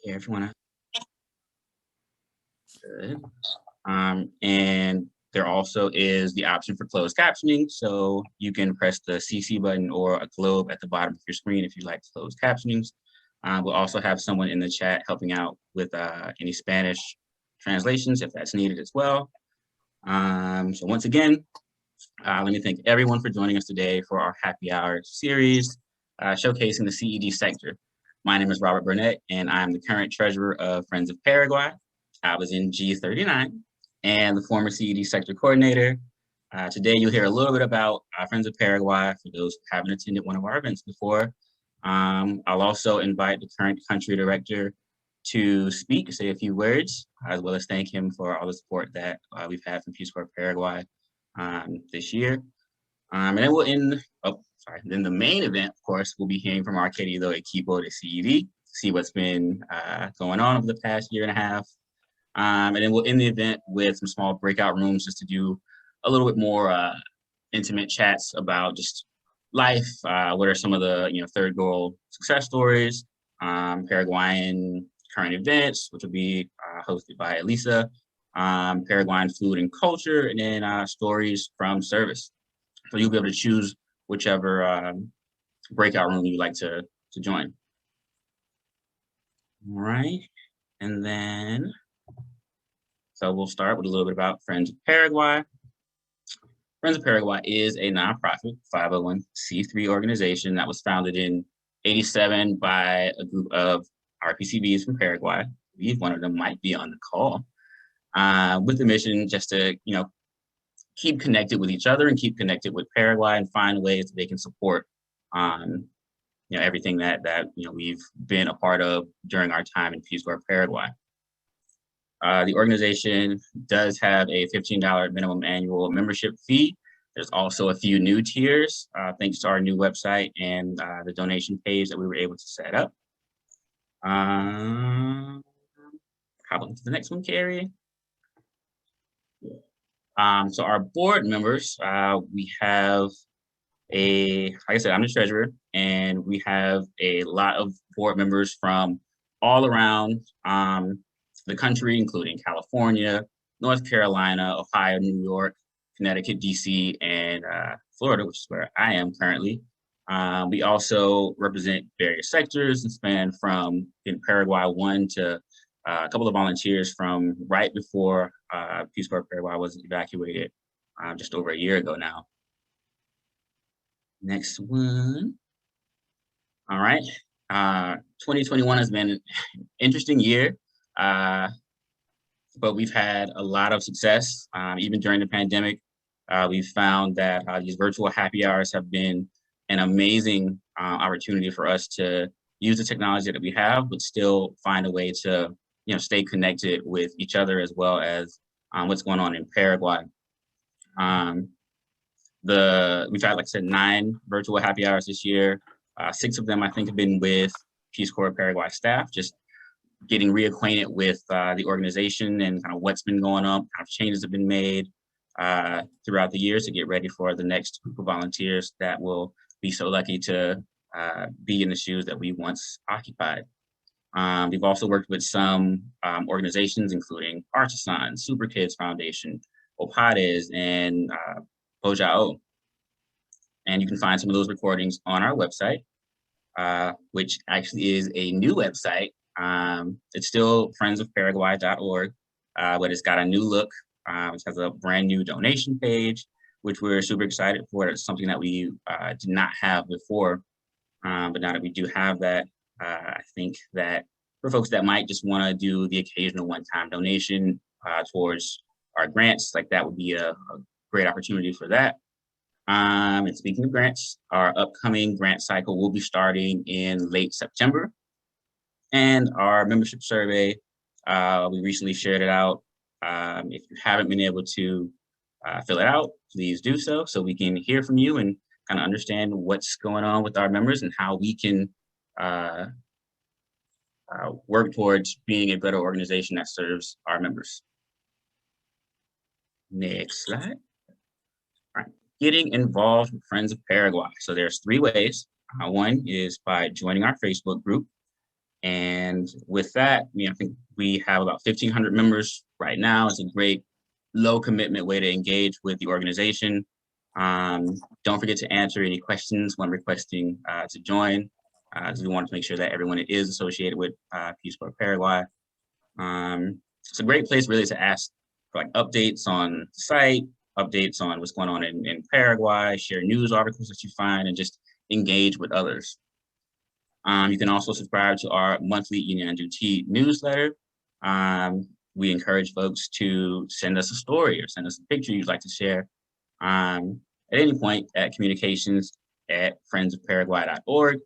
here if you want to. Good. And there also is the option for closed captioning. So you can press the CC button or a globe at the bottom of your screen if you like closed captionings. We'll also have someone in the chat helping out with any Spanish translations if that's needed as well. So once again, let me thank everyone for joining us today for our happy hour series showcasing the CED sector. My name is Robert Burnett, and I'm the current treasurer of Friends of Paraguay. I was in G39 and the former CED sector coordinator. Today, you'll hear a little bit about Friends of Paraguay for those who haven't attended one of our events before. I'll also invite the current country director to speak, say a few words, as well as thank him for all the support that we've had from Peace Corps Paraguay this year. And then we'll end, then the main event, of course, we'll be hearing from our querido equipo de CED, see what's been going on over the past year and a half. And then we'll end the event with some small breakout rooms just to do a little bit more intimate chats about just life. What are some of the third goal success stories, Paraguayan current events, which will be hosted by Elisa, Paraguayan food and culture, and then stories from service. So you'll be able to choose whichever breakout room you'd like to join. All right, and then, so we'll start with a little bit about Friends of Paraguay. Friends of Paraguay is a nonprofit 501c3 organization that was founded in '87 by a group of RPCVs from Paraguay. I believe one of them might be on the call, with the mission just to, keep connected with each other and keep connected with Paraguay and find ways that they can support, everything that we've been a part of during our time in Peace Corps Paraguay. The organization does have a $15 minimum annual membership fee. There's also a few new tiers, thanks to our new website and the donation page that we were able to set up. How about the next one, Carrie? So our board members, we have like I said, I'm the treasurer, and we have a lot of board members from all around the country, including California, North Carolina, Ohio, New York, Connecticut, DC, and Florida, which is where I am currently. We also represent various sectors and span from in Paraguay 1 to a couple of volunteers from right before Peace Corps Paraguay was evacuated just over a year ago now. Next one. All right. 2021 has been an interesting year, but we've had a lot of success. Even during the pandemic, we've found that these virtual happy hours have been an amazing opportunity for us to use the technology that we have, but still find a way to stay connected with each other as well as what's going on in Paraguay. We've had, like I said, 9 virtual happy hours this year. 6 of them, I think, have been with Peace Corps Paraguay staff, just getting reacquainted with the organization and kind of what's been going on, kind of changes have been made throughout the years to get ready for the next group of volunteers that will be so lucky to be in the shoes that we once occupied. We've also worked with some organizations, including Artisan, Super Kids Foundation, Opades, and Bojao. And you can find some of those recordings on our website, which actually is a new website. It's still friendsofparaguay.org, but it's got a new look. It has a brand new donation page, which we're super excited for. It's something that we did not have before, but now that we do have that, I think that for folks that might just want to do the occasional one-time donation towards our grants, like that would be a great opportunity for that. And speaking of grants, our upcoming grant cycle will be starting in late September. And our membership survey, we recently shared it out. If you haven't been able to fill it out, please do so we can hear from you and kind of understand what's going on with our members and how we can work towards being a better organization that serves our members. Next slide. All right, getting involved with Friends of Paraguay. So there's 3 ways. One is by joining our Facebook group. And with that, I think we have about 1,500 members right now. It's a great low commitment way to engage with the organization. Don't forget to answer any questions when requesting to join, as we want to make sure that everyone is associated with Peace Corps Paraguay. It's a great place really to ask for like updates on the site, updates on what's going on in Paraguay, share news articles that you find, and just engage with others. You can also subscribe to our monthly Inyanduti newsletter. We encourage folks to send us a story or send us a picture you'd like to share at any point at communications@friendsofparaguay.org.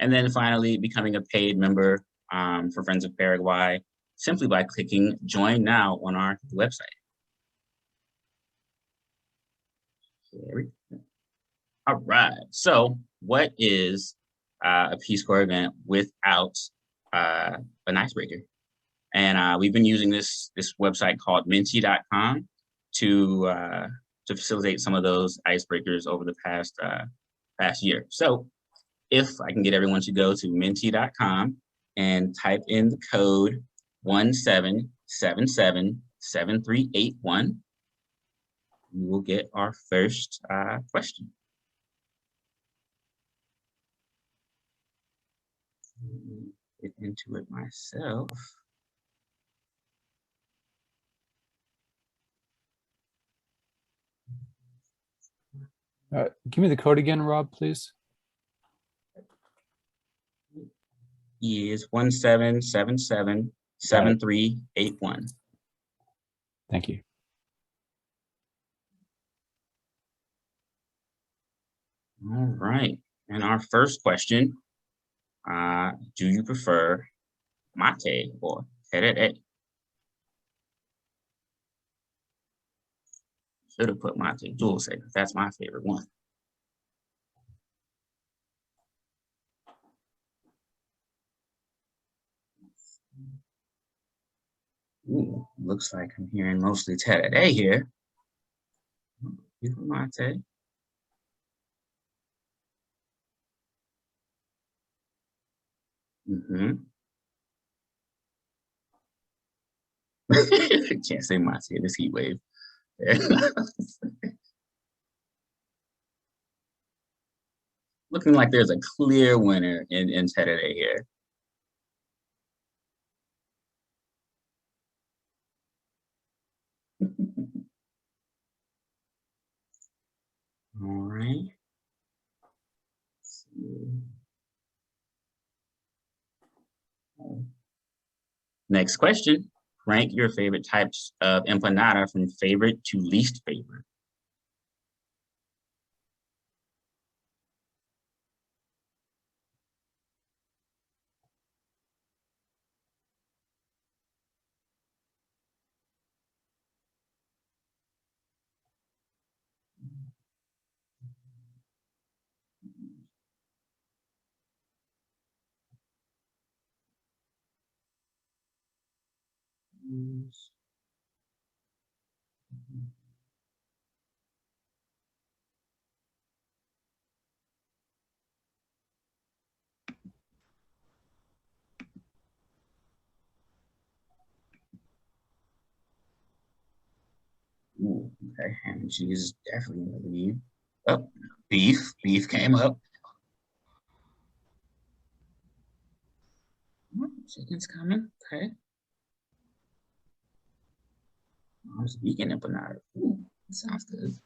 And then finally, becoming a paid member for Friends of Paraguay simply by clicking Join Now on our website. All right, so what is a Peace Corps event without an icebreaker? And we've been using this website called Menti.com to facilitate some of those icebreakers over the past year. So if I can get everyone to go to Menti.com and type in the code 17777381, we will get our first question. Get into it myself. Give me the code again, Rob, please. Is 17777381. Thank you. All right, and our first question, do you prefer mate or tereré? Should have put mate dulce, because that's my favorite one. Ooh, looks like I'm hearing mostly tereré here. Mate. Can't say mate in this heat wave. Looking like there's a clear winner in tereré here. All right. Next question. Rank your favorite types of empanada from favorite to least favorite. Ooh, okay, ham and cheese is definitely in the lead. Oh, beef came up. Chicken's coming, okay. Mom's vegan empanada. Ooh, that sounds good.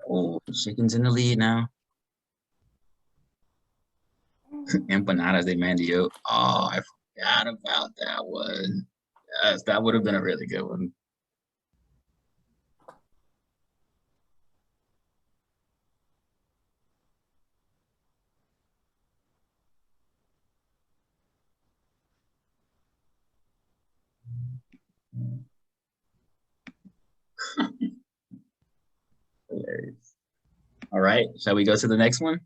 Oh, chicken's in the lead now. Empanadas de mandio. Oh, I forgot about that one. Yes, that would have been a really good one. Hilarious. All right, shall we go to the next one?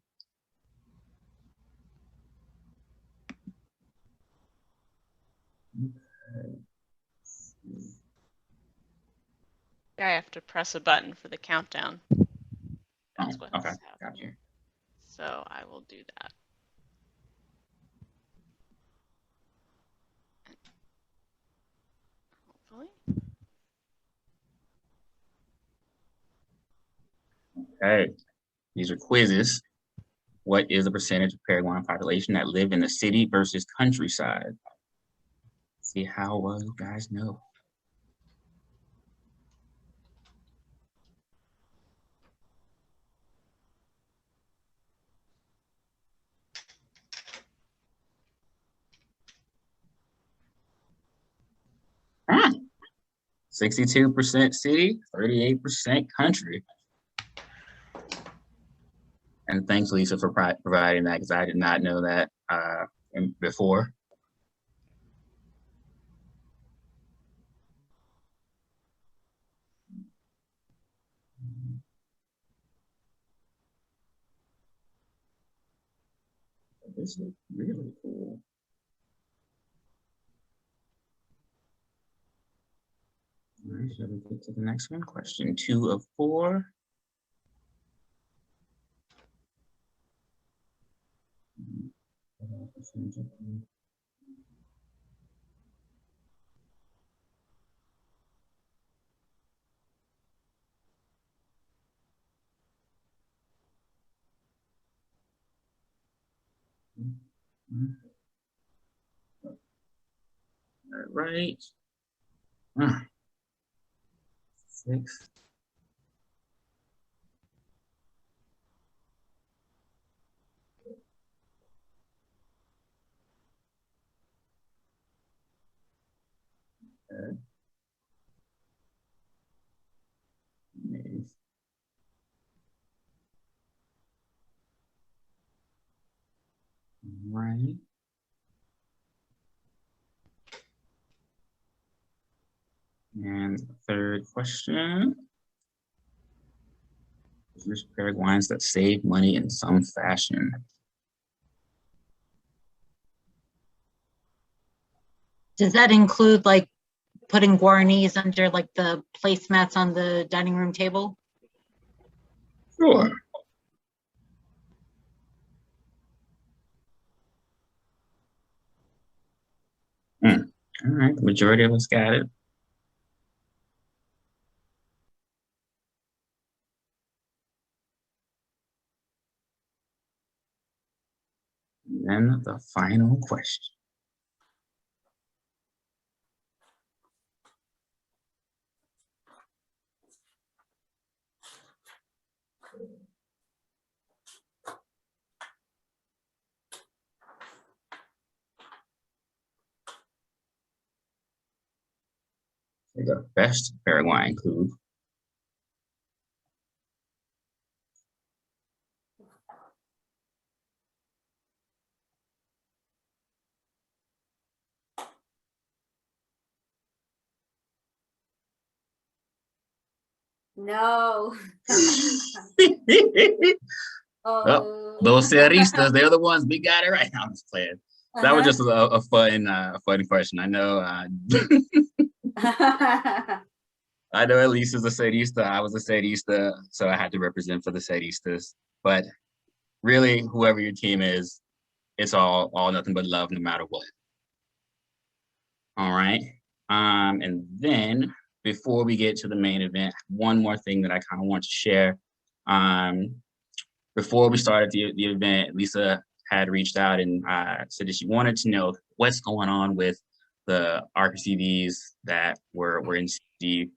I have to press a button for the countdown. That's what's Okay, happening. gotcha. So I will do that. Hopefully. Okay, these are quizzes. What is the percentage of Paraguayan population that live in the city versus countryside? See how well you guys know. Ah, 62% city, 38% country. And thanks, Lisa, for providing that because I did not know that before. This is really cool. All right, shall we get to the next one? Question 2 of 4. All right. 6. Okay. Nice. All right. And third question. There's Paraguayans that save money in some fashion. Does that include like putting guaranis under like the placemats on the dining room table? Sure. All right, the majority of us got it. And then the final question. The best Paraguayan food. No. Oh, those ceristas, they're the ones we got it right. I'm just playing. That was just a fun question. I know. I know Elisa's a cerista. I was a cerista, so I had to represent for the ceristas. But really, whoever your team is, it's all nothing but love, no matter what. All right. And then before we get to the main event, one more thing that I kind of want to share. Before we started the event, Lisa had reached out and said that she wanted to know what's going on with the RPCVs that were in CD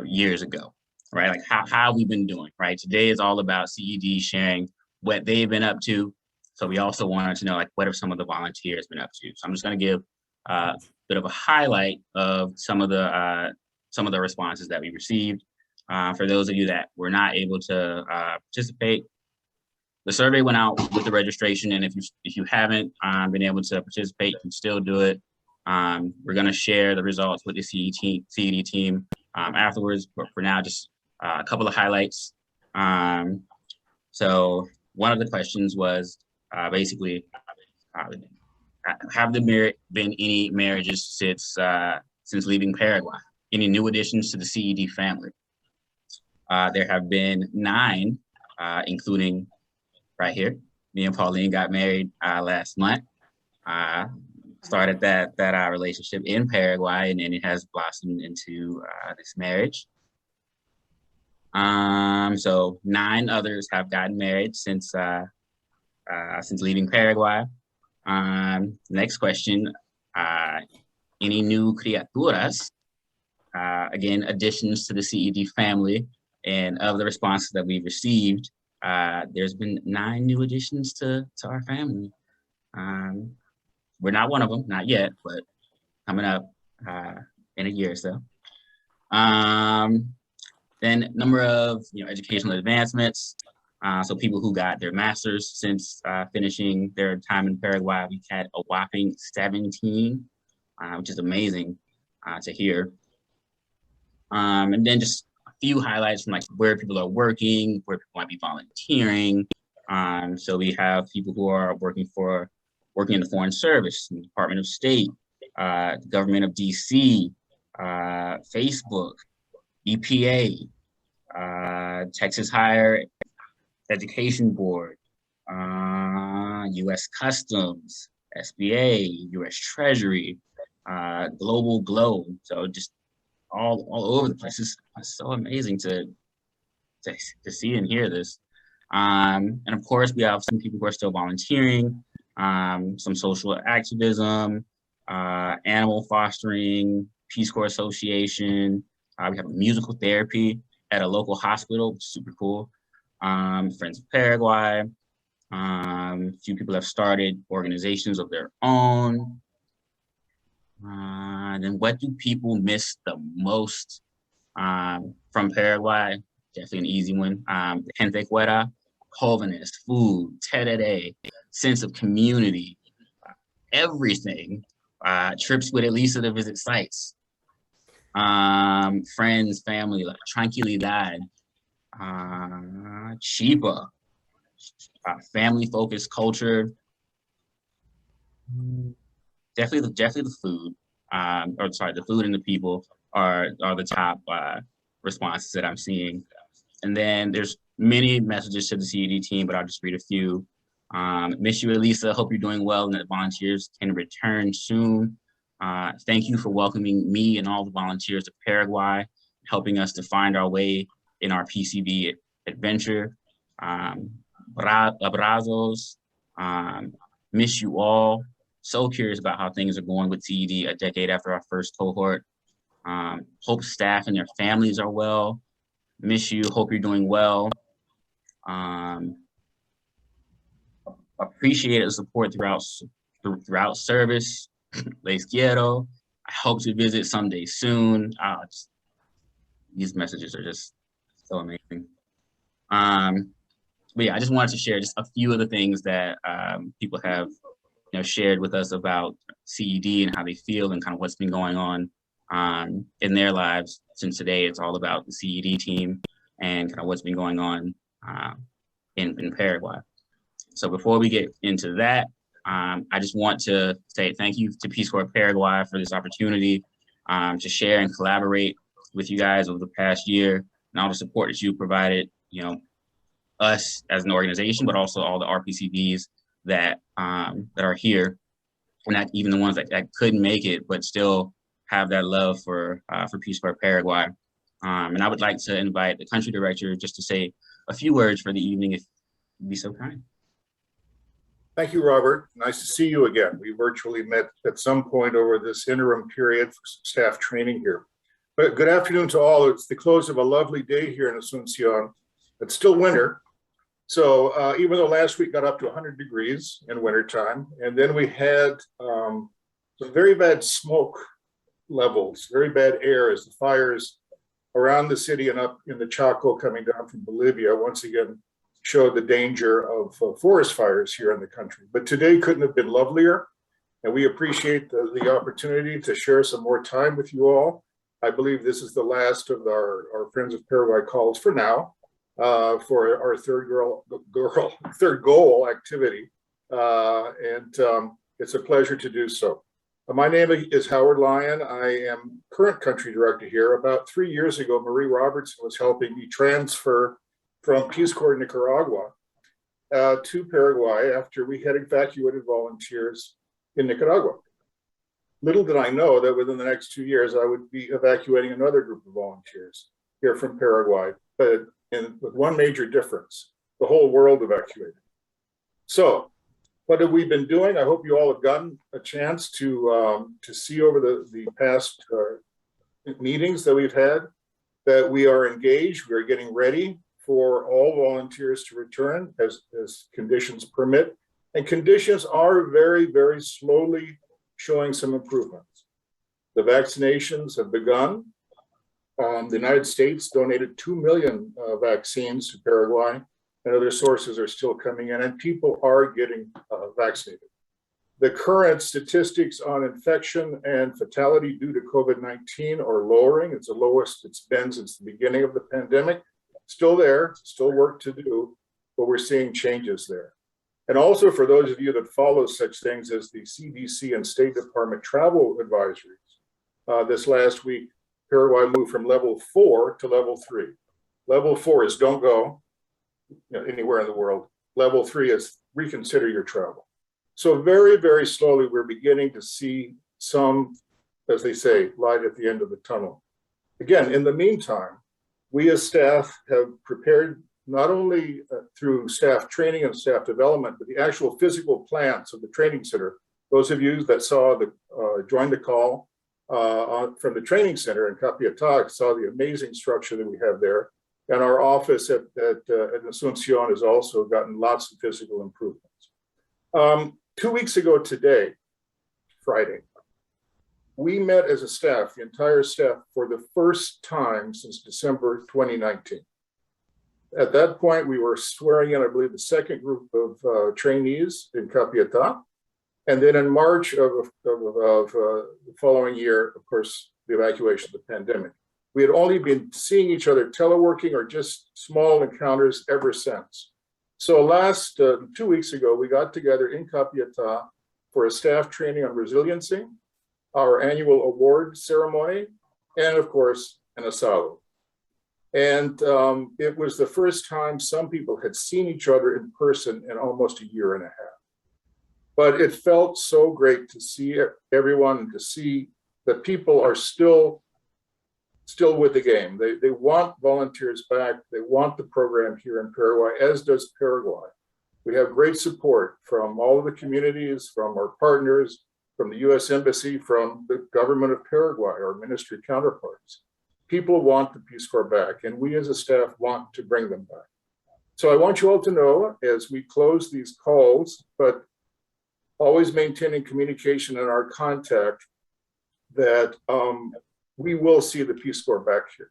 years ago, right? Like how we've been doing, right? Today is all about CED sharing what they've been up to. So we also wanted to know like what have some of the volunteers been up to. So I'm just going to give a bit of a highlight of some of the responses that we received. For those of you that were not able to participate, the survey went out with the registration, and if you haven't been able to participate, you can still do it. We're going to share the results with the CED team afterwards, but for now, just a couple of highlights. So one of the questions was basically, have there been any marriages since leaving Paraguay? any new additions to the CED family. There have been 9, including right here. Me and Pauline got married last month. Started that relationship in Paraguay, and then it has blossomed into this marriage. So 9 others have gotten married since leaving Paraguay. Next question, any new criaturas? Again, additions to the CED family, and of the responses that we've received, there's been 9 new additions to our family. We're not one of them, not yet, but coming up in a year or so. Then number of educational advancements. So people who got their masters since finishing their time in Paraguay, we've had a whopping 17, which is amazing to hear. And then just a few highlights from like where people are working, where people might be volunteering. So we have people who are working in the Foreign Service, the Department of State, the government of DC, Facebook, EPA, Texas Higher Education Board, U.S. Customs, SBA, U.S. Treasury, Global Globe. So just all over the place. It's so amazing to see and hear this. And of course, we have some people who are still volunteering, some social activism, animal fostering, Peace Corps Association. We have musical therapy at a local hospital, which is super cool. Friends of Paraguay. A few people have started organizations of their own. Then what do people miss the most from Paraguay? Definitely an easy one. Gente fuera, jóvenes, food, tereré, sense of community, everything. Trips with Elisa to visit sites. Friends, family, like tranquilidad, chipa, family-focused culture. Definitely the food. The food and the people are the top responses that I'm seeing. And then there's many messages to the CED team, but I'll just read a few. Miss you, Elisa. Hope you're doing well and that volunteers can return soon. Thank you for welcoming me and all the volunteers to Paraguay, helping us to find our way in our PCB adventure. Abrazos. Miss you all. So curious about how things are going with CED a decade after our first cohort. Hope staff and their families are well. Miss you. Hope you're doing well. Appreciate the support throughout service. Les quiero. I hope to visit someday soon. These messages are just so amazing. But yeah, I just wanted to share just a few of the things that people have shared with us about CED and how they feel and kind of what's been going on in their lives. Since today it's all about the CED team and kind of what's been going on in Paraguay. So before we get into that, I just want to say thank you to Peace Corps Paraguay for this opportunity to share and collaborate with you guys over the past year and all the support that you provided, us as an organization, but also all the RPCVs that are here, and not even the ones that couldn't make it, but still have that love for Peace Corps Paraguay. And I would like to invite the country director just to say a few words for the evening, if you'd be so kind. Thank you, Robert. Nice to see you again. We virtually met at some point over this interim period for staff training here. But good afternoon to all. It's the close of a lovely day here in Asuncion. It's still winter. So even though last week got up to 100 degrees in wintertime, and then we had some very bad smoke levels, very bad air as the fires around the city and up in the Chaco coming down from Bolivia once again showed the danger of forest fires here in the country. But today couldn't have been lovelier, and we appreciate the opportunity to share some more time with you all. I believe this is the last of our Friends of Paraguay calls for now, for our third goal activity, and it's a pleasure to do so. My name is Howard Lyon. I am current country director here. About 3 years ago, Marie Robertson was helping me transfer from Peace Corps Nicaragua to Paraguay after we had evacuated volunteers in Nicaragua. Little did I know that within the next 2 years, I would be evacuating another group of volunteers here from Paraguay, but with one major difference: the whole world evacuated. So, what have we been doing? I hope you all have gotten a chance to see over the past meetings that we've had that we are engaged. We are getting ready for all volunteers to return as conditions permit. And conditions are very, very slowly showing some improvements. The vaccinations have begun. The United States donated 2 million vaccines to Paraguay, and other sources are still coming in, and people are getting vaccinated. The current statistics on infection and fatality due to COVID-19 are lowering. It's the lowest it's been since the beginning of the pandemic. Still there, still work to do, but we're seeing changes there. And also for those of you that follow such things as the CDC and State Department travel advisories, this last week, Paraguay moved from level 4 to level 3. Level 4 is don't go anywhere in the world. Level 3 is reconsider your travel. So very, very slowly, we're beginning to see some, as they say, light at the end of the tunnel. Again, in the meantime, we as staff have prepared not only through staff training and staff development, but the actual physical plants of the training center. Those of you that saw joined the call from the training center in Capiatá saw the amazing structure that we have there. And our office at Asunción has also gotten lots of physical improvements. 2 weeks ago today, Friday, we met as a staff, the entire staff, for the first time since December 2019. At that point, we were swearing in, I believe, the second group of trainees in Capiatá. And then in March of the following year, of course, the evacuation of the pandemic. We had only been seeing each other teleworking or just small encounters ever since. So last 2 weeks ago, we got together in Capiatá for a staff training on resiliency, our annual award ceremony, and of course, an asado. And it was the first time some people had seen each other in person in almost a year and a half. But it felt so great to see everyone and to see that people are still with the game. They want volunteers back. They want the program here in Paraguay, as does Paraguay. We have great support from all of the communities, from our partners, from the U.S. Embassy, from the government of Paraguay, our ministry counterparts. People want the Peace Corps back, and we as a staff want to bring them back. So I want you all to know, as we close these calls, but always maintaining communication and our contact, that we will see the Peace Corps back here.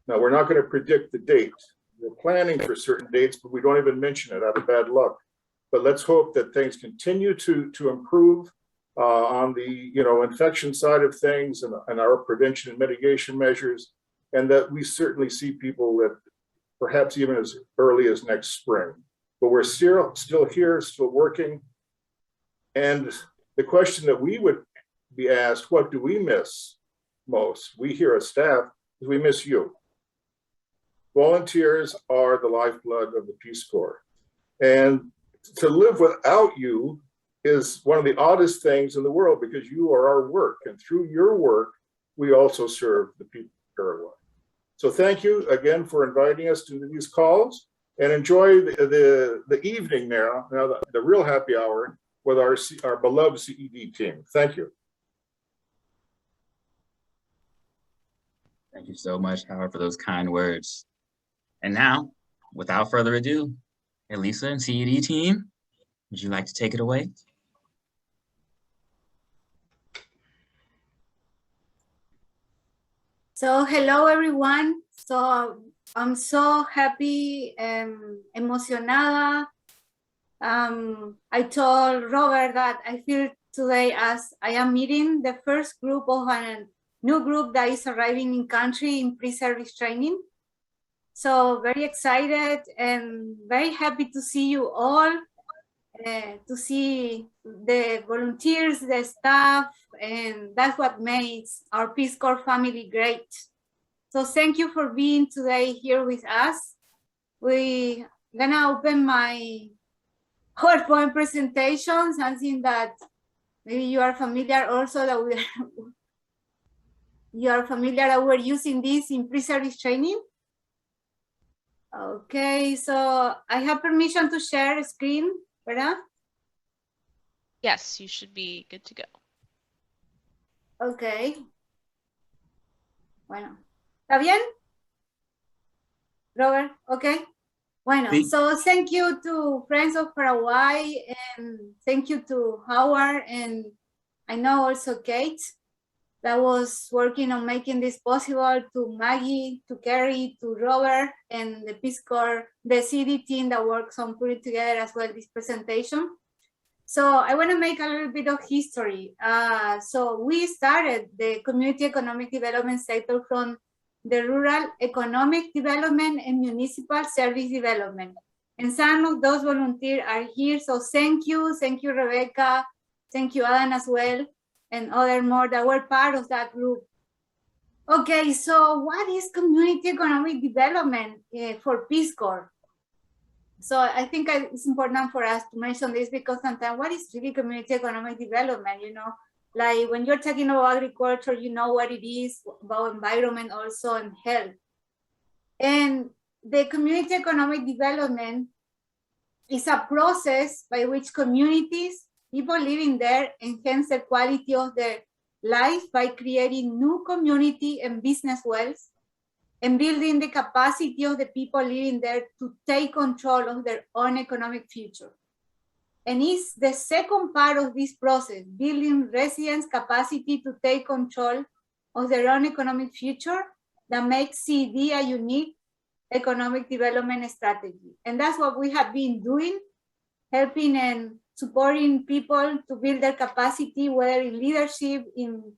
Now, we're not going to predict the date. We're planning for certain dates, but we don't even mention it out of bad luck. But let's hope that things continue to improve on the infection side of things and our prevention and mitigation measures, and that we certainly see people that perhaps even as early as next spring. But we're still here, still working. And the question that we would be asked, what do we miss most? We here as staff, is we miss you. Volunteers are the lifeblood of the Peace Corps. And to live without you is one of the oddest things in the world, because you are our work. And through your work, we also serve the people of Paraguay. So thank you again for inviting us to these calls, and enjoy the evening now the real happy hour with our beloved CED team. Thank you. Thank you so much, Howard, for those kind words. And now, without further ado, Elisa and CED team, would you like to take it away? So hello everyone. So I'm so happy and emocionada. I told Robert that I feel today as I am meeting the first group of a new group that is arriving in country in pre-service training. So very excited and very happy to see you all. to see the volunteers, the staff, and that's what makes our Peace Corps family great. So thank you for being today here with us. We're gonna open my PowerPoint presentation, something that maybe you are familiar also that you are familiar that we're using this in pre-service training. Okay, so I have permission to share a screen, ¿verdad? Yes, you should be good to go. Okay. Bueno, ¿está bien? Robert, okay. Bueno, Sí. so thank you to Friends of Paraguay and thank you to Howard and I know also Kate that was working on making this possible, to Maggie, to Kerry, to Robert and the Peace Corps, the CD team that works on putting together as well this presentation. So I want to make a little bit of history. So we started the community economic development sector from the rural economic development and municipal service development. And some of those volunteers are here. So thank you, Rebecca. Thank you, Alan, as well, and other more that were part of that group. Okay, so what is community economic development for Peace Corps? So I think it's important for us to mention this because sometimes what is really community economic development, you know? Like when you're talking about agriculture, you know what it is, about environment also and health. And the community economic development is a process by which communities, people living there, enhance the quality of their life by creating new community and business wealth and building the capacity of the people living there to take control of their own economic future. And it's the second part of this process, building residents' capacity to take control of their own economic future that makes CED a unique economic development strategy. And that's what we have been doing, helping and supporting people to build their capacity, whether in leadership, in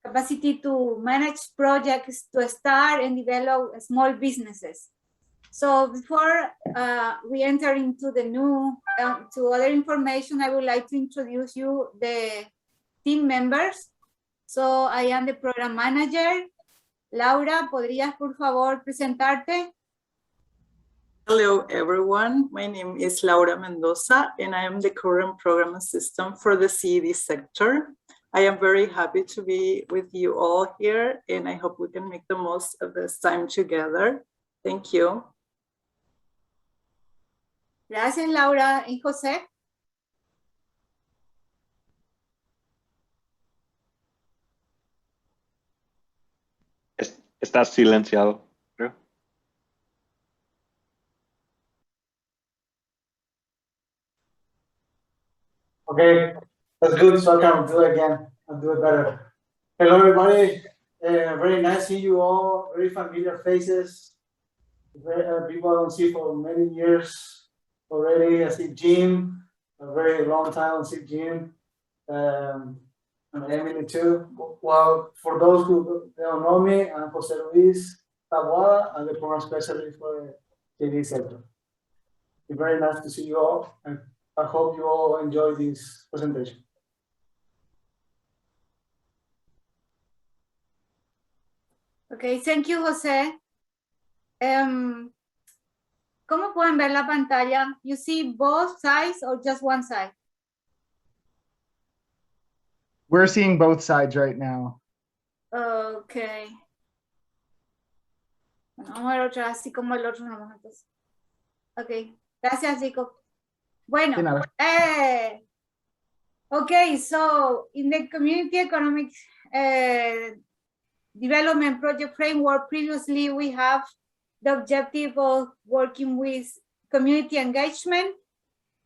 capacity to manage projects, to start and develop small businesses. So before we enter into the new, to other information, I would like to introduce you the team members. So I am the program manager. Laura, ¿podrías por favor presentarte? Hello, everyone. My name is Laura Mendoza, and I am the current program assistant for the CED sector. I am very happy to be with you all here, and I hope we can make the most of this time together. Thank you. Gracias, Laura. ¿Y José? Estás silenciado, creo. Okay, that's good. So I can do it again. I'll do it better. Hello, everybody. Very nice seeing you all. Very familiar faces. People I don't see for many years already. I see Jim. A very long time I don't see Jim. And Emily too. Well, for those who don't know me, I'm Jose Luis Taboada. I'm the program specialist for the CED sector. It's very nice to see you all. And I hope you all enjoy this presentation. Okay, thank you, José. ¿Cómo pueden ver la pantalla? You see both sides or just one side? We're seeing both sides right now. Okay. Bueno, vamos a ver otra, así como el otro nomás entonces. Ok, gracias, chicos. Bueno, okay, so in the community economic development project framework, previously we have the objective of working with community engagement.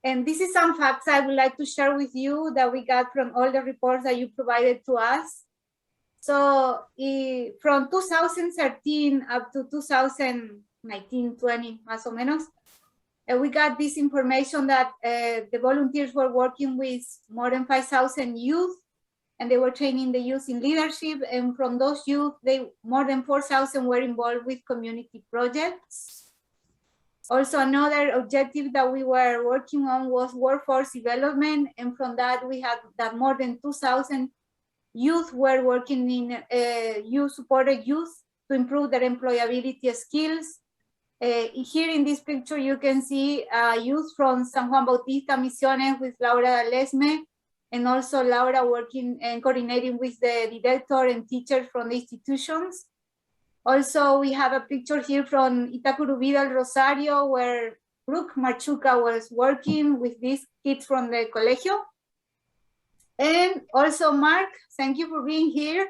And this is some facts I would like to share with you that we got from all the reports that you provided to us. So from 2013 up to 2019-20, más o menos, we got this information that the volunteers were working with more than 5,000 youth, and they were training the youth in leadership. And from those youth, more than 4,000 were involved with community projects. Also, another objective that we were working on was workforce development. And from that, we had that more than 2,000 youth were working in youth-supported youth to improve their employability skills. Here in this picture, you can see youth from San Juan Bautista Misiones with Laura Lesme, and also Laura working and coordinating with the director and teachers from the institutions. Also, we have a picture here from Itacurubí del Rosario, where Brooke Machuca was working with these kids from the colegio. And also, Mark, thank you for being here.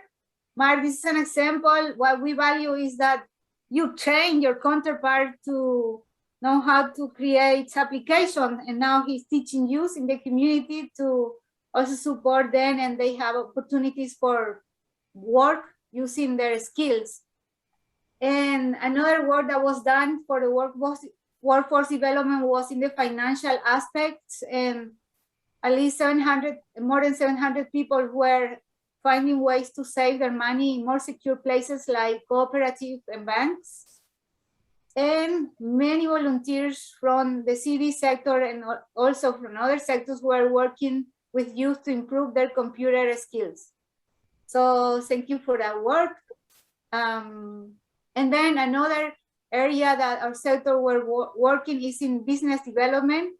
Mark, this is an example. What we value is that you train your counterpart to know how to create applications, and now he's teaching youth in the community to also support them, and they have opportunities for work using their skills. And another work that was done for the workforce development was in the financial aspects, and at least more than 700 people were finding ways to save their money in more secure places like cooperatives and banks. And many volunteers from the CD sector and also from other sectors were working with youth to improve their computer skills. So thank you for that work. And then another area that our sector were working is in business development.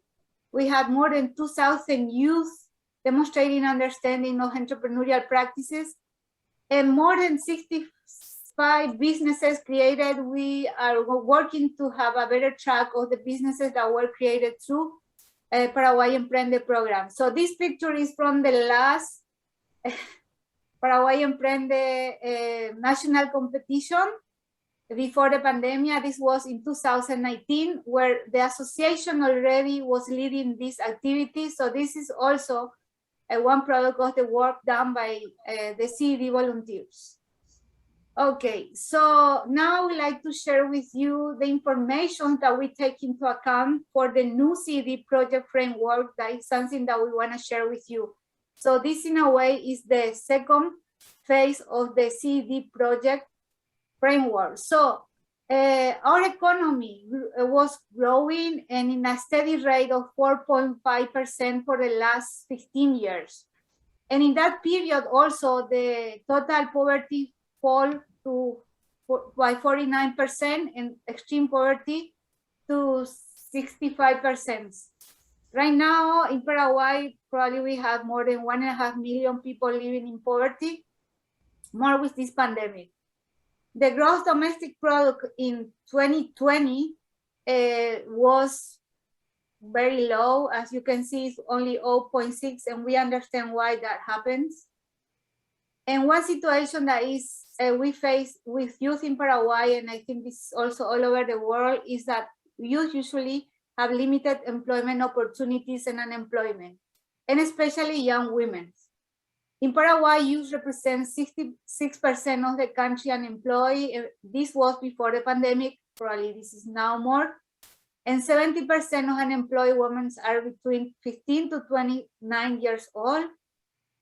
We had more than 2,000 youth demonstrating understanding of entrepreneurial practices, and more than 65 businesses created. We are working to have a better track of the businesses that were created through Paraguay Emprende program. So this picture is from the last Paraguay Emprende national competition before the pandemic. This was in 2019, where the association already was leading this activity. So this is also one product of the work done by the CD volunteers. Okay, so now I would like to share with you the information that we take into account for the new CD project framework. That is something that we want to share with you. So this, in a way, is the second phase of the CD project framework. So our economy was growing and in a steady rate of 4.5% for the last 15 years. And in that period also, the total poverty fall by 49% and extreme poverty to 65%. Right now in Paraguay, probably we have more than 1.5 million people living in poverty, more with this pandemic. The gross domestic product in 2020 was very low. As you can see, it's only 0.6, and we understand why that happens. And one situation that is we face with youth in Paraguay, and I think this is also all over the world, is that youth usually have limited employment opportunities and unemployment, and especially young women. In Paraguay, youth represent 66% of the country unemployed. This was before the pandemic, probably this is now more. And 70% of unemployed women are between 15 to 29 years old.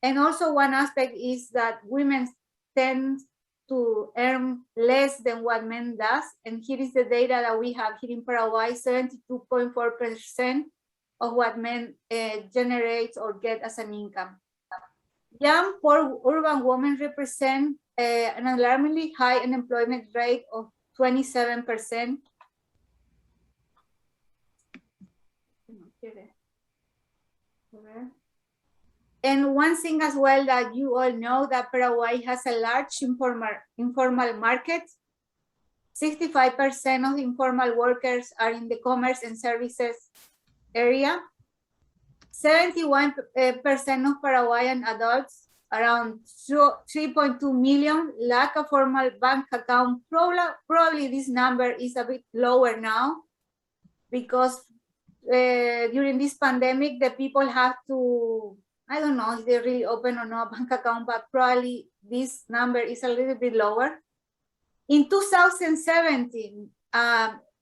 And also one aspect is that women tend to earn less than what men does. And here is the data that we have here in Paraguay: 72.4% of what men generate or get as an income. Young poor urban women represent an alarmingly high unemployment rate of 27%. And one thing as well that you all know, that Paraguay has a large informal market. 65% of informal workers are in the commerce and services area. 71% of Paraguayan adults, around 3.2 million, lack a formal bank account. Probably this number is a bit lower now, because during this pandemic, the people have to, I don't know if they really open or not a bank account, but probably this number is a little bit lower. In 2017,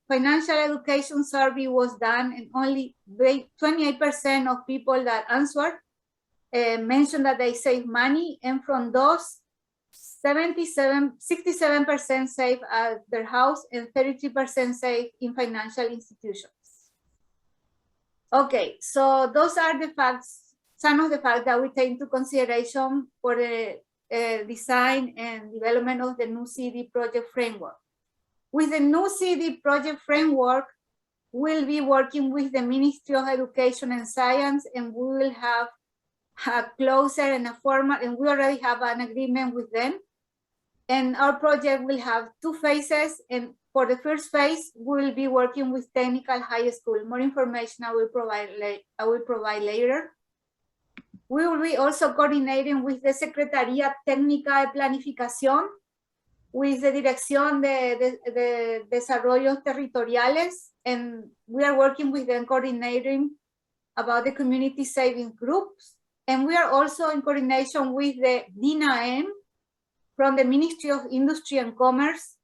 financial education survey was done, and only 28% of people that answered mentioned that they save money. And from those, 67% safe at their house and 33% safe in financial institutions. Okay, so those are the facts, some of the facts that we take into consideration for the design and development of the new CD project framework. With the new CD project framework, we'll be working with the Ministry of Education and Science, and we will have a closer and a formal, and we already have an agreement with them. And our project will have 2 phases, and for the first phase, we will be working with Technical High School. More information I will provide later. We will be also coordinating with the Secretaría Técnica de Planificación, with the Dirección de Desarrollos Territoriales, and we are working with them coordinating about the community saving groups. And we are also in coordination with the DINAM from the Ministry of Industry and Commerce.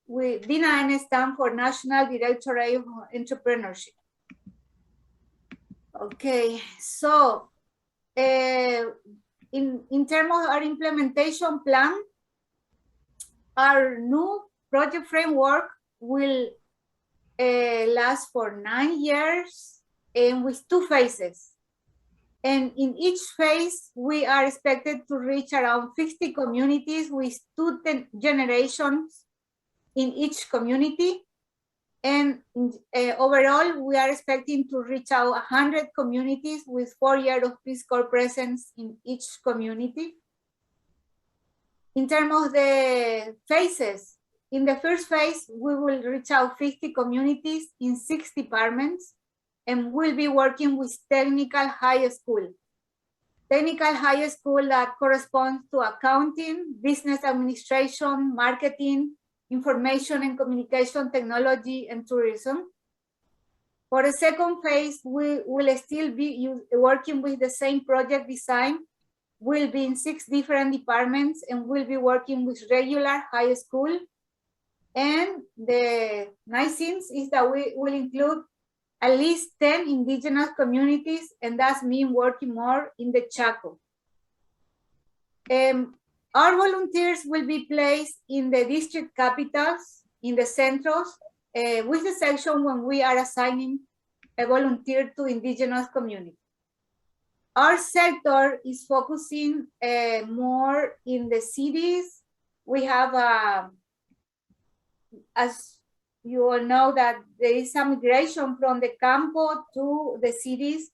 DINAM stands for National Directorate of Entrepreneurship. Okay, so in terms of our implementation plan, our new project framework will last for 9 years and with 2 phases. And in each phase, we are expected to reach around 50 communities with 2 generations in each community. And overall, we are expecting to reach out 100 communities with 4 years of Peace Corps presence in each community. In terms of the phases, in the first phase, we will reach out 50 communities in 6 departments, and we'll be working with Technical High School. Technical High School that corresponds to accounting, business administration, marketing, information and communication technology, and tourism. For the second phase, we will still be working with the same project design. We'll be in 6 different departments, and we'll be working with regular high school. And the nice thing is that we will include at least 10 indigenous communities, and that's mean working more in the Chaco. Our volunteers will be placed in the district capitals, in the centros, with the section when we are assigning a volunteer to indigenous community. Our sector is focusing more in the cities. We have, as you all know, that there is some migration from the campo to the cities,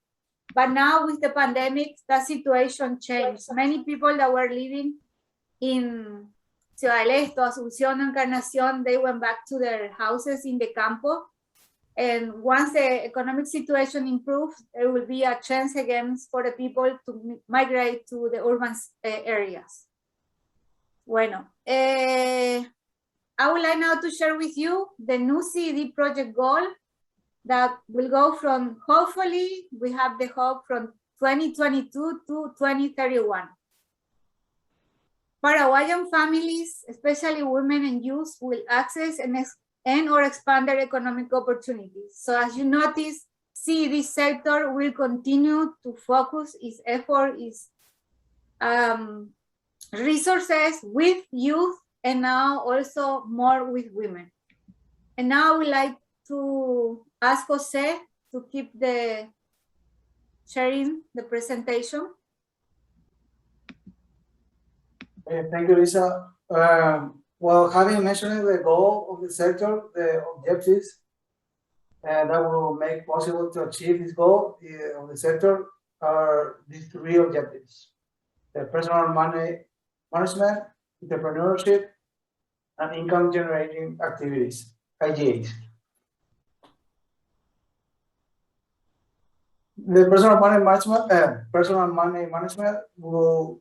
but now with the pandemic, that situation changed. Many people that were living in Ciudad del Este, Asunción, Encarnación, they went back to their houses in the campo. And once the economic situation improves, there will be a chance again for the people to migrate to the urban areas. Bueno, I would like now to share with you the new CED project goal that will go from, hopefully, we have the hope from 2022 to 2031. Paraguayan families, especially women and youth, will access and or expand their economic opportunities. So as you notice, CED sector will continue to focus its effort, its resources with youth, and now also more with women. And now I would like to ask Jose to keep the sharing the presentation. Thank you, Lisa. Well, having mentioned the goal of the sector, the objectives that will make possible to achieve this goal of the sector are these 3 objectives: the personal money management, entrepreneurship, and income generating activities, IGAs. The personal money management will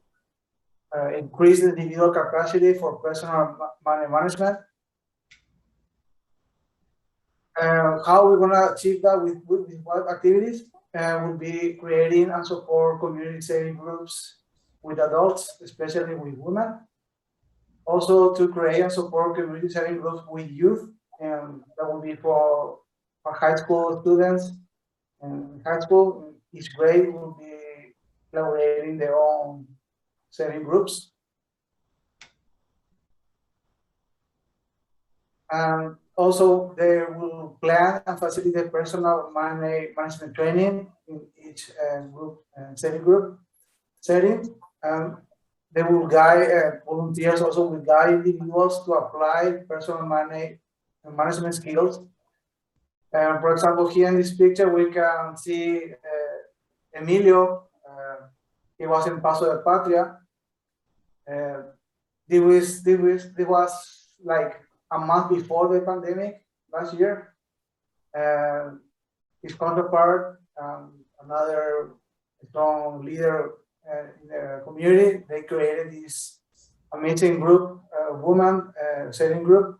increase the individual capacity for personal money management. How we're going to achieve that with what activities? We'll be creating and support community saving groups with adults, especially with women. Also to create and support community saving groups with youth, and that will be for high school students. And high school, each grade will be elaborating their own saving groups. Also, they will plan and facilitate personal management training in each group setting. They will guide volunteers, also will guide individuals to apply personal management skills. For example, here in this picture, we can see Emilio. He was in Paso de Patria. This was like a month before the pandemic last year. His counterpart, another strong leader in the community, they created this amazing group, woman setting group.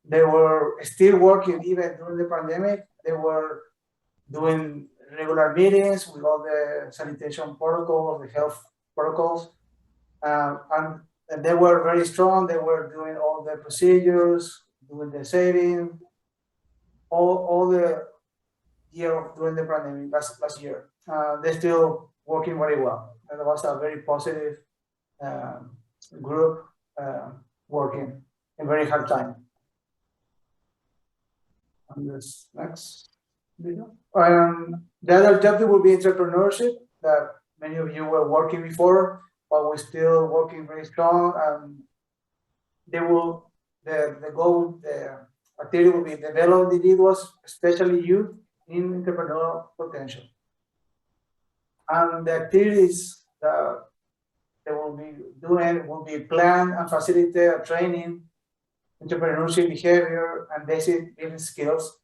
They were still working even during the pandemic. They were doing regular meetings with all the sanitation protocols, the health protocols, and they were very strong. They were doing all the procedures, doing the saving, all the year during the pandemic last year. They're still working very well. And it was a very positive group working in very hard time. On this next video. The other objective will be entrepreneurship, that many of you were working before, but we're still working very strong. They will, the goal, the activity will be develop individuals, especially youth, in entrepreneurial potential. And the activities that they will be doing will be plan and facilitate training, entrepreneurship behavior, and basic business skills.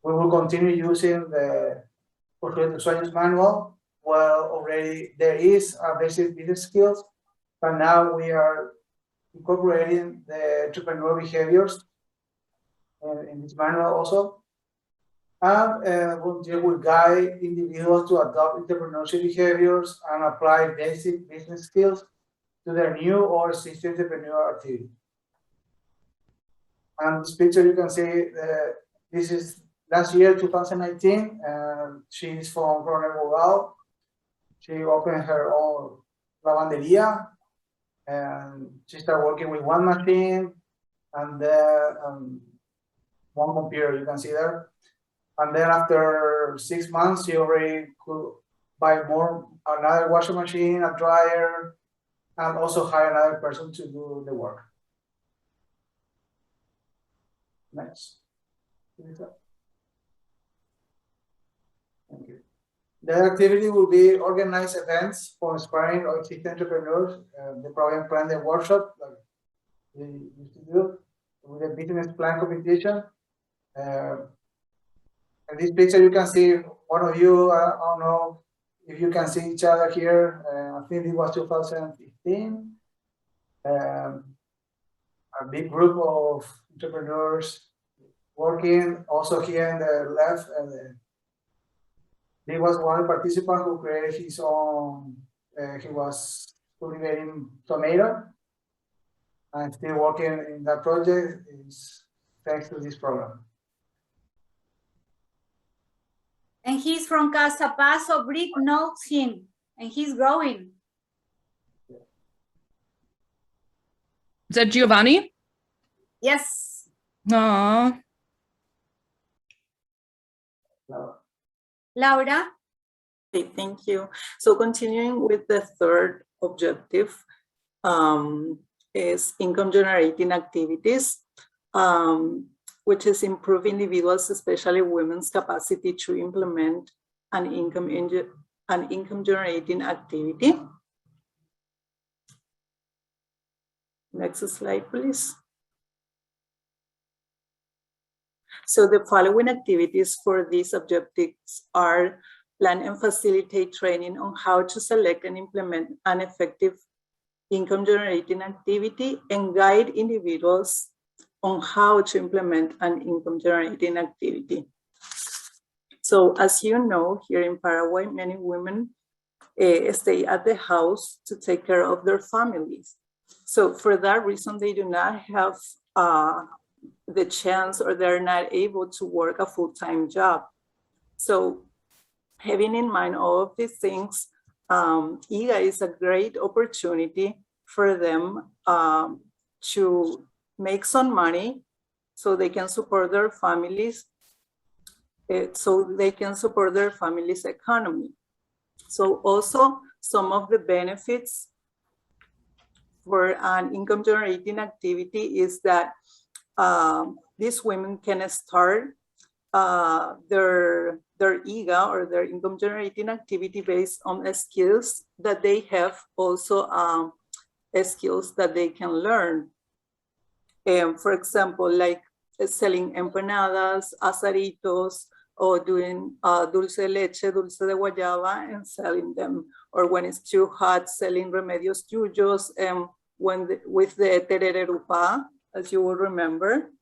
We will continue using the Portfolio de Sueños manual. Well, already there is a basic business skills, but now we are incorporating the entrepreneurial behaviors in this manual also. And will guide individuals to adopt entrepreneurship behaviors and apply basic business skills to their new or existing entrepreneurial activity. And this picture you can see, this is last year, 2019. She is from Coronel Bogal. She opened her own lavanderia, and she started working with one machine and then one computer, you can see there. And then after 6 months, she already could buy another washing machine, a dryer, and also hire another person to do the work. Next. Thank you. The activity will be organize events for inspiring or existing entrepreneurs. The program planned a workshop like we used to do with a business plan competition. In this picture, you can see one of you. I don't know if you can see each other here. I think it was 2015. A big group of entrepreneurs working. Also here in the left, there was one participant who created his own. He was cultivating tomato, and still working in that project. Is thanks to this program. And he's from Casa Paz, so Brick knows him, and he's growing. Is that Giovanni? Yes. Aww. Laura? Okay, thank you. So continuing with the third objective is income generating activities, which is improve individuals, especially women's capacity to implement an income generating activity. Next slide, please. So the following activities for these objectives are plan and facilitate training on how to select and implement an effective income generating activity and guide individuals on how to implement an income generating activity. So as you know, here in Paraguay, many women stay at the house to take care of their families. So for that reason, they do not have the chance, or they're not able to work a full-time job. So having in mind all of these things, IGA is a great opportunity for them to make some money so they can support their families, economy. So also some of the benefits for an income generating activity is that these women can start their IGA or their income generating activity based on skills that they have, also skills that they can learn. For example, like selling empanadas, asaditos, or doing dulce de leche, dulce de guayaba, and selling them. Or when it's too hot, selling remedios yuyos, and with the terererupa, as you will remember.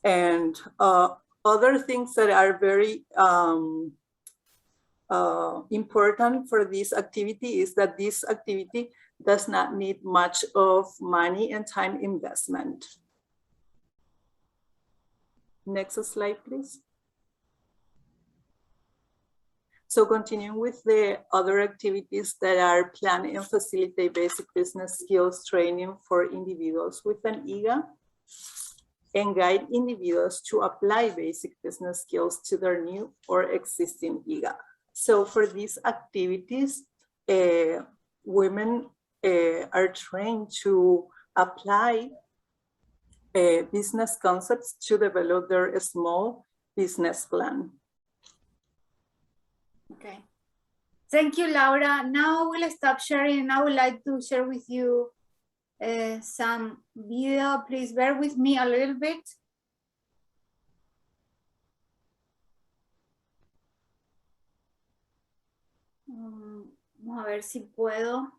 And other things that are very important for this activity is that this activity does not need much of money and time investment. Next slide, please. So continuing with the other activities that are planned and facilitate basic business skills training for individuals with an IGA, and guide individuals to apply basic business skills to their new or existing IGA. So for these activities, women are trained to apply business concepts to develop their small business plan. Okay. Thank you, Laura. Now we'll stop sharing and I would like to share with you some video. Please bear with me a little bit. Vamos a ver si puedo.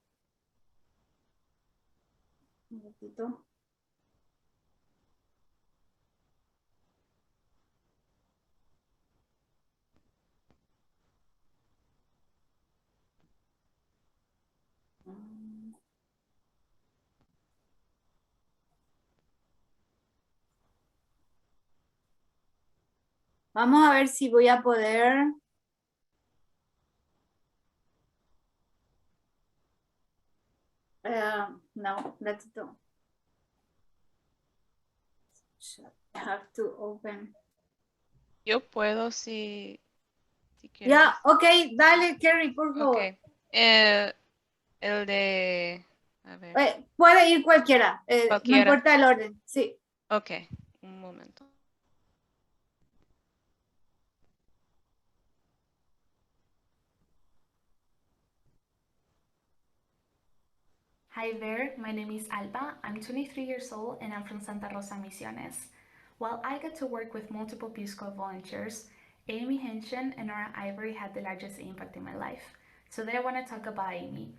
Un poquito. Vamos a ver si voy a poder. No, that's it. I have to open. Yo puedo si quieres. Ya, ok, dale, Kerry, por favor. Okay. El de... A ver. Puede ir cualquiera, no Cualquiera. importa el orden, sí. Ok, un momento. Hi there, my name is Alba. I'm 23 years old and I'm from Santa Rosa, Misiones. While I got to work with multiple Peace Corps volunteers, Amy Henshin and Nora Ivory had the largest impact in my life. Today I want to talk about Amy.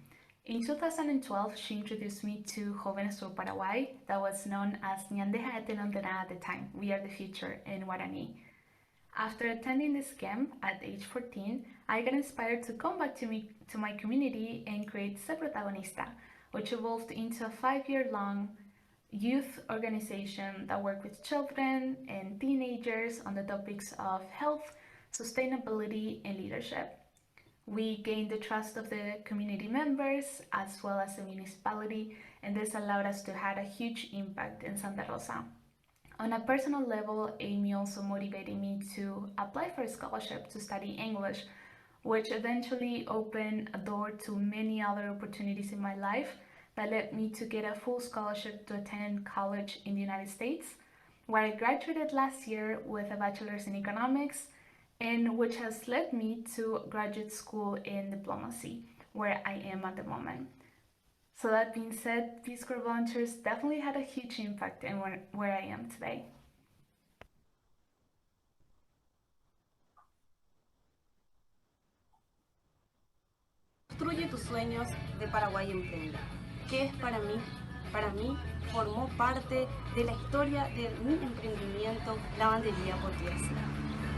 In 2012, she introduced me to Jóvenes of Paraguay, that was known as Ñandeja Etelondera at the time, We Are the Future in Guarani. After attending this camp at age 14, I got inspired to come back to my community and create Se Protagonista, which evolved into a 5-year-long youth organization that worked with children and teenagers on the topics of health, sustainability, and leadership. We gained the trust of the community members as well as the municipality, and this allowed us to have a huge impact in Santa Rosa. On a personal level, Amy also motivated me to apply for a scholarship to study English, which eventually opened a door to many other opportunities in my life that led me to get a full scholarship to attend college in the United States, where I graduated last year with a bachelor's in economics, and which has led me to graduate school in diplomacy, where I am at the moment. So that being said, Peace Corps volunteers definitely had a huge impact in where I am today. Construye tus sueños de Paraguay Emprenda. ¿Qué es para mí? Para mí formó parte de la historia de mi emprendimiento Lavandería Portuguesa.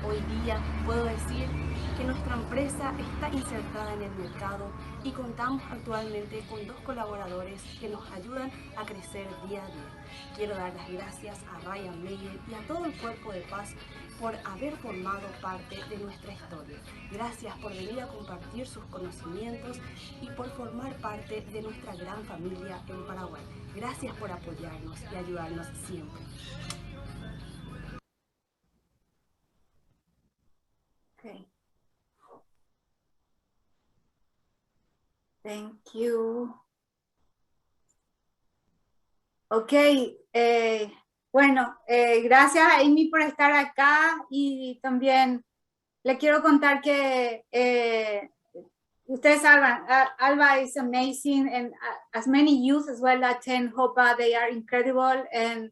Hoy día puedo decir que nuestra empresa está insertada en el mercado y contamos actualmente con 2 colaboradores que nos ayudan a crecer día a día. Quiero dar las gracias a Ryan Meyer y a todo el cuerpo de paz por haber formado parte de nuestra historia. Gracias por venir a compartir sus conocimientos y por formar parte de nuestra gran familia en Paraguay. Gracias por apoyarnos y ayudarnos siempre. Okay. Thank you. Ok, bueno, gracias Amy por estar acá y también le quiero contar que ustedes saben, Alba is amazing and as many youth as well attend HOPA, they are incredible and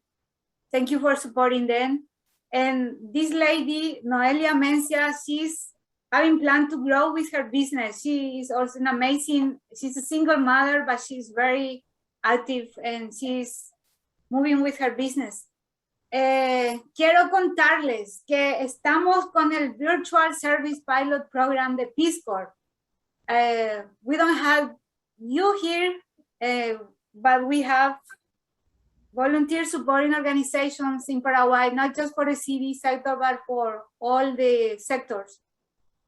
thank you for supporting them. And this lady, Noelia Mencia, she's having planned to grow with her business. She is also an amazing, she's a single mother, but she's very active and she's moving with her business. Quiero contarles que estamos con el Virtual Service Pilot Program de Peace Corps. We don't have you here, but we have volunteer supporting organizations in Paraguay, not just for the CD sector, but for all the sectors.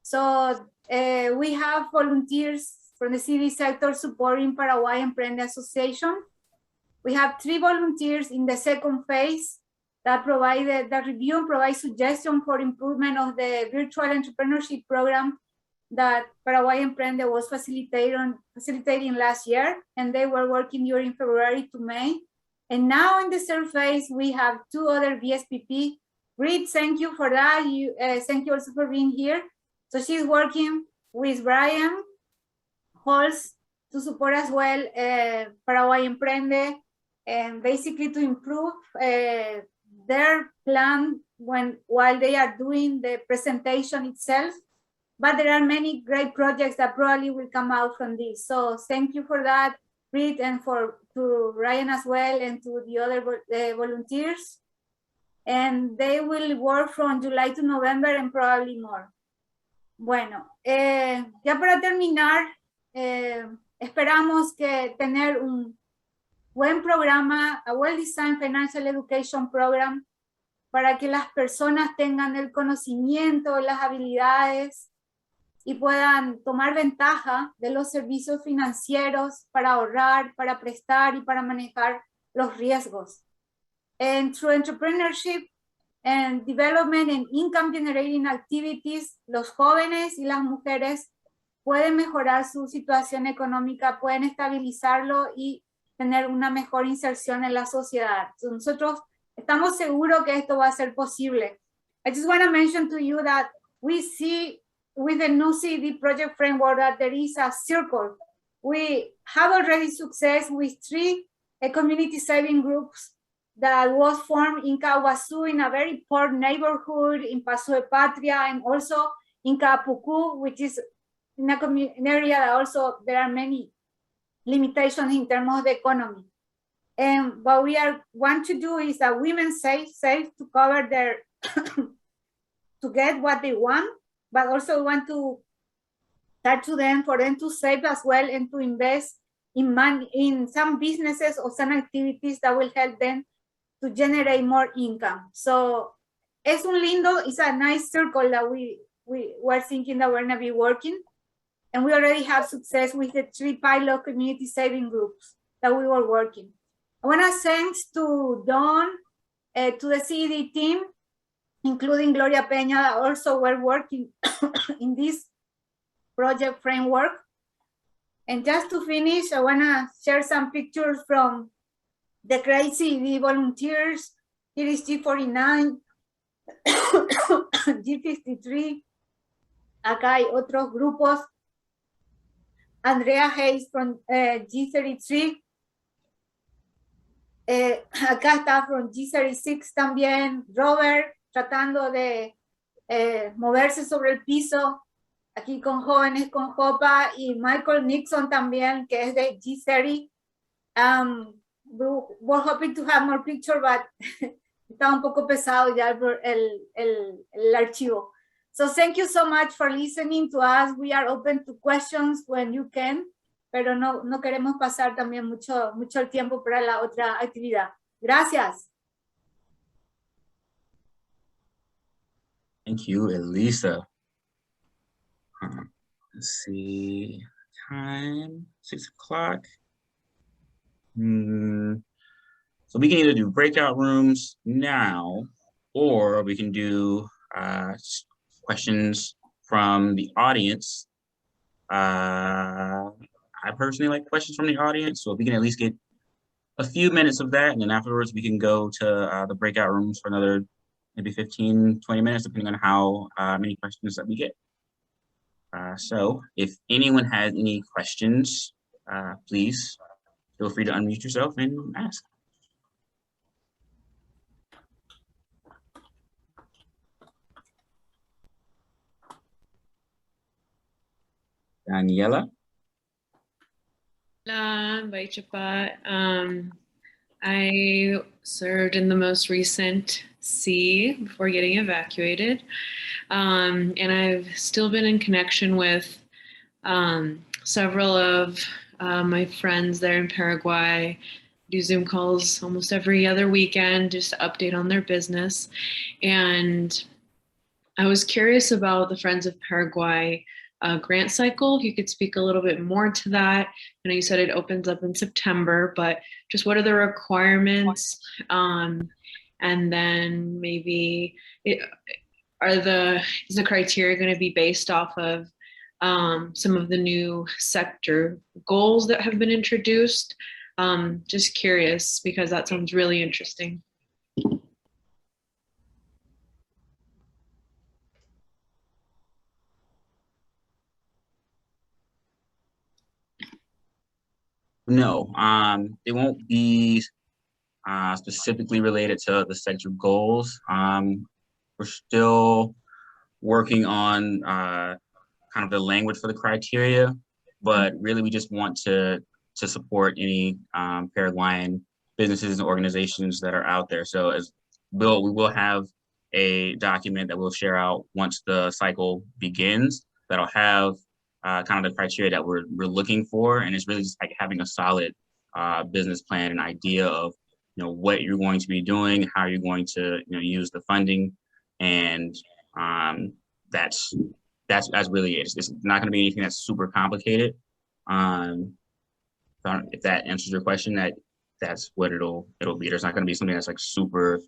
So we have volunteers from the CD sector supporting Paraguay Emprende Association. We have 3 volunteers in the second phase that provide the review and provide suggestions for improvement of the virtual entrepreneurship program that Paraguay Emprende was facilitating last year, and they were working during February to May. And now in the third phase, we have 2 other VSPP. Reed, thank you for that. Thank you also for being here. So she's working with Brian Halls to support as well Paraguay Emprende, and basically to improve their plan while they are doing the presentation itself. But there are many great projects that probably will come out from this. So thank you for that, Reed, and to Ryan as well, and to the other volunteers. And they will work from July to November and probably more. Bueno, ya para terminar, esperamos que tener un buen programa, a well-designed financial education program, para que las personas tengan el conocimiento, las habilidades y puedan tomar ventaja de los servicios financieros para ahorrar, para prestar y para manejar los riesgos. And through entrepreneurship and development and income generating activities, los jóvenes y las mujeres pueden mejorar su situación económica, pueden estabilizarlo y tener una mejor inserción en la sociedad. So nosotros estamos seguros que esto va a ser posible. I just want to mention to you that we see with the new CD project framework that there is a circle. We have already success with 3 community saving groups that was formed in Caguazú, in a very poor neighborhood, in Paso de Patria, and also in Capucú, which is in an area that also there are many limitations in terms of the economy. And what we want to do is that women save to cover their, to get what they want, but also want to start to them, for them to save as well and to invest in money, in some businesses or some activities that will help them to generate more income. So it's a nice circle that we were thinking that we're gonna be working. And we already have success with the 3 pilot community saving groups that we were working. I want to thank to Dawn, to the CED team, including Gloria Peña, that also were working in this project framework. And just to finish, I want to share some pictures from the great CED volunteers. Here is G49, G53. Acá hay otros grupos. Andrea Hayes from G33. Acá está from G36 también. Robert tratando de moverse sobre el piso. Aquí con jóvenes con JOPA. Y Michael Nixon también, que es de G30. We're hoping to have more pictures, but Está un poco pesado ya el archivo. So thank you so much for listening to us. We are open to questions when you can, pero no queremos pasar también mucho el tiempo para la otra actividad. Gracias. Thank you, Elisa. Let's see, time, 6 o'clock. So we can either do breakout rooms now, or we can do questions from the audience. I personally like questions from the audience, so if we can at least get a few minutes of that, and then afterwards we can go to the breakout rooms for another maybe 15, 20 minutes, depending on how many questions that we get. So if anyone has any questions, please feel free to unmute yourself and ask. Daniela? Hola, Baichapa. I served in the most recent C before getting evacuated. And I've still been in connection with several of my friends there in Paraguay. Do Zoom calls almost every other weekend just to update on their business. And I was curious about the Friends of Paraguay grant cycle. If you could speak a little bit more to that. I know you said it opens up in September, but just what are the requirements? And then maybe is the criteria going to be based off of some of the new sector goals that have been introduced? Just curious, because that sounds really interesting. No, it won't be specifically related to the sector goals. We're still working on kind of the language for the criteria, but really we just want to support any Paraguayan businesses and organizations that are out there. So as we will have a document that we'll share out once the cycle begins that'll have kind of the criteria that we're looking for, and it's really just like having a solid business plan and idea of what you're going to be doing, how you're going to use the funding, and that's really it. It's not going to be anything that's super complicated. If that answers your question, that's what it'll be. There's not going to be something that's like super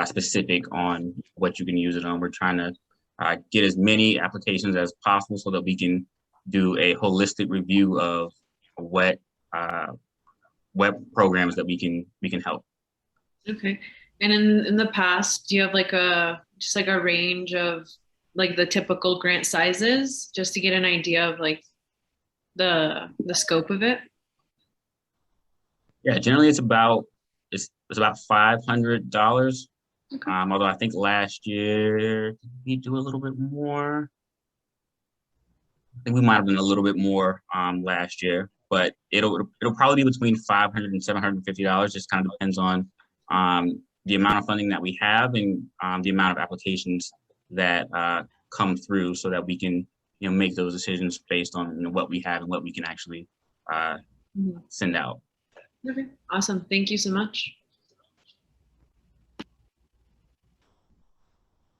specific on what you can use it on. We're trying to get as many applications as possible so that we can do a holistic review of what programs that we can help. Okay. And in the past, do you have like just a range of like the typical grant sizes, just to get an idea of like the scope of it? Yeah, generally it's about $500. Okay. Although I think last year we do a little bit more. I think we might have done a little bit more last year, but it'll probably be between $500 and $750. Just kind of depends on the amount of funding that we have and the amount of applications that come through, so that we can make those decisions based on what we have and what we can actually send out. Okay, awesome. Thank you so much.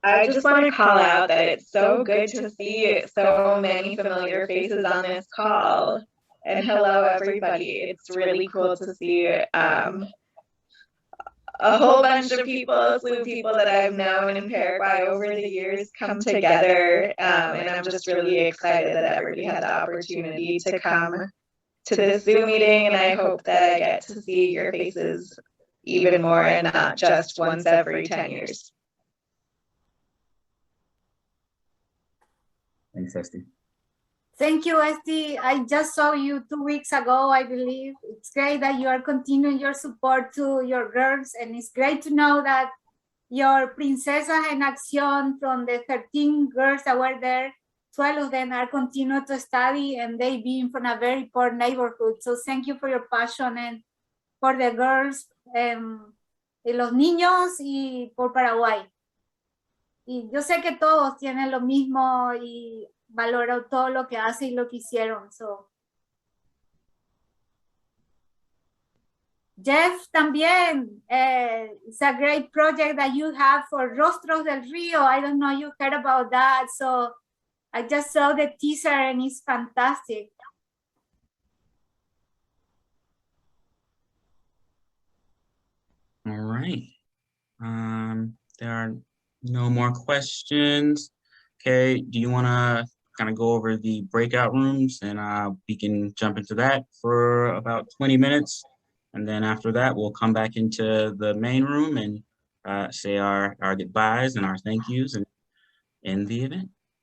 I just want to call out that it's so good to see so many familiar faces on this call. And hello, everybody. It's really cool to see a whole bunch of people, a slew of people that I've known in Paraguay over the years come together. And I'm just really excited that everybody had the opportunity to come to this Zoom meeting. And I hope that I get to see your faces even more, and not just once every 10 years. Thanks, Esty. Thank you, Esty. I just saw you 2 weeks ago, I believe. It's great that you are continuing your support to your girls, and it's great to know that your Princesas en Acción, from the 13 girls that were there, 12 of them are continuing to study, and they being from a very poor neighborhood. So thank you for your passion and for the girls. los niños y por Paraguay. Y yo sé que todos tienen lo mismo y valoro todo lo que hace y lo que hicieron. So. Jeff, también, it's a great project that you have for Rostros del Río. I don't know you heard about that. So I just saw the teaser and it's fantastic. All right. There are no more questions. Okay, do you want to kind of go over the breakout rooms, and we can jump into that for about 20 minutes. And then after that, we'll come back into the main room and say our goodbyes and our thank yous and end the event.